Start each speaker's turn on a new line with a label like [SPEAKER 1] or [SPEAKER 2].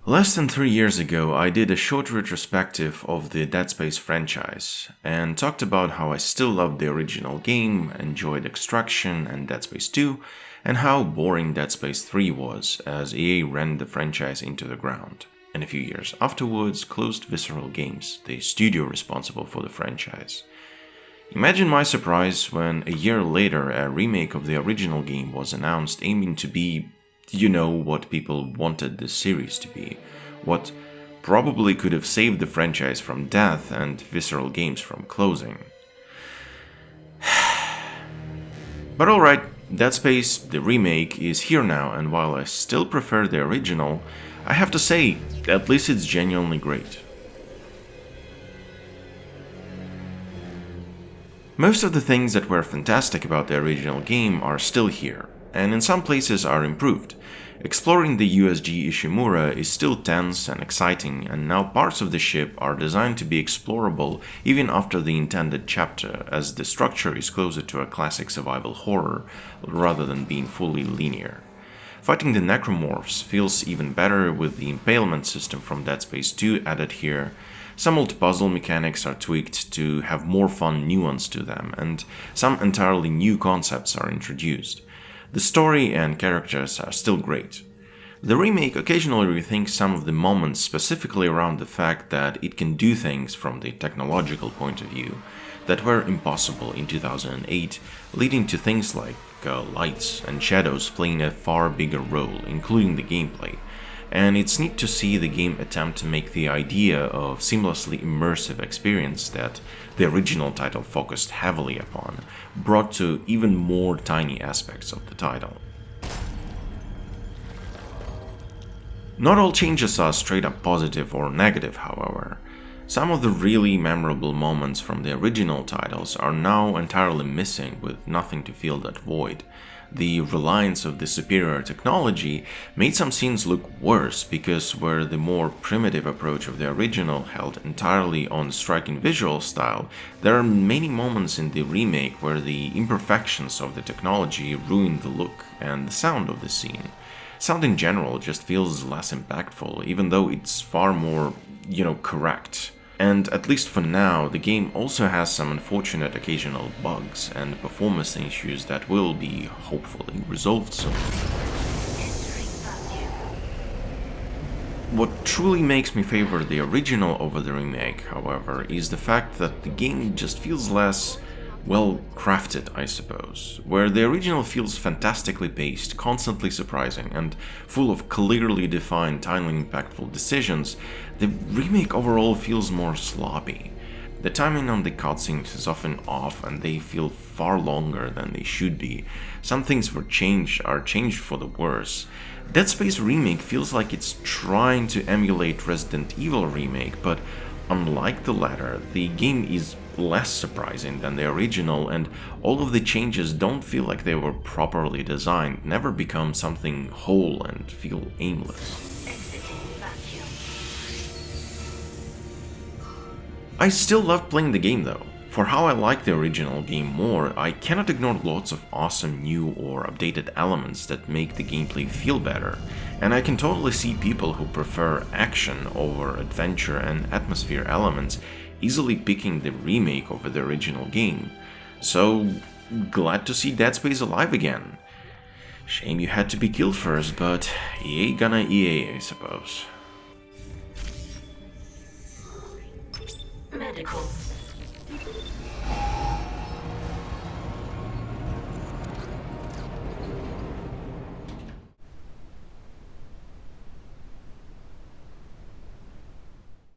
[SPEAKER 1] Less than 3 years ago, I did a short retrospective of the Dead Space franchise and talked about how I still loved the original game, enjoyed Extraction and Dead Space 2, and how boring Dead Space 3 was as EA ran the franchise into the ground. And a few years afterwards, closed Visceral Games, the studio responsible for the franchise. Imagine my surprise when a year later a remake of the original game was announced aiming to be what people wanted this series to be, what probably could have saved the franchise from death and Visceral Games from closing. But alright, Dead Space, the remake, is here now, and while I still prefer the original, I have to say, at least it's genuinely great. Most of the things that were fantastic about the original game are still here, and in some places are improved. Exploring the USG Ishimura is still tense and exciting, and now parts of the ship are designed to be explorable even after the intended chapter, as the structure is closer to a classic survival horror rather than being fully linear. Fighting the necromorphs feels even better with the impalement system from Dead Space 2 added here. Some old puzzle mechanics are tweaked to have more fun nuance to them, and some entirely new concepts are introduced. The story and characters are still great. The remake occasionally rethinks some of the moments, specifically around the fact that it can do things from the technological point of view that were impossible in 2008, leading to things like lights and shadows playing a far bigger role, including the gameplay. And it's neat to see the game attempt to make the idea of seamlessly immersive experience that the original title focused heavily upon, brought to even more tiny aspects of the title. Not all changes are straight up positive or negative, however. Some of the really memorable moments from the original titles are now entirely missing, with nothing to fill that void. The reliance of the superior technology made some scenes look worse because where the more primitive approach of the original held entirely on striking visual style, there are many moments in the remake where the imperfections of the technology ruin the look and the sound of the scene. Sound in general just feels less impactful, even though it's far more, correct. And at least for now, the game also has some unfortunate occasional bugs and performance issues that will be, hopefully, resolved soon. What truly makes me favor the original over the remake, however, is the fact that the game just feels less, crafted, I suppose. Where the original feels fantastically paced, constantly surprising, and full of clearly defined, timely impactful decisions, the remake overall feels more sloppy. The timing on the cutscenes is often off and they feel far longer than they should be. Some things are changed for the worse. Dead Space Remake feels like it's trying to emulate Resident Evil Remake, but unlike the latter, the game is less surprising than the original, and all of the changes don't feel like they were properly designed, never become something whole and feel aimless. I still love playing the game though. For how I like the original game more, I cannot ignore lots of awesome new or updated elements that make the gameplay feel better, and I can totally see people who prefer action over adventure and atmosphere elements easily picking the remake over the original game. So, glad to see Dead Space alive again. Shame you had to be killed first, but EA gonna EA, I suppose.
[SPEAKER 2] Medical.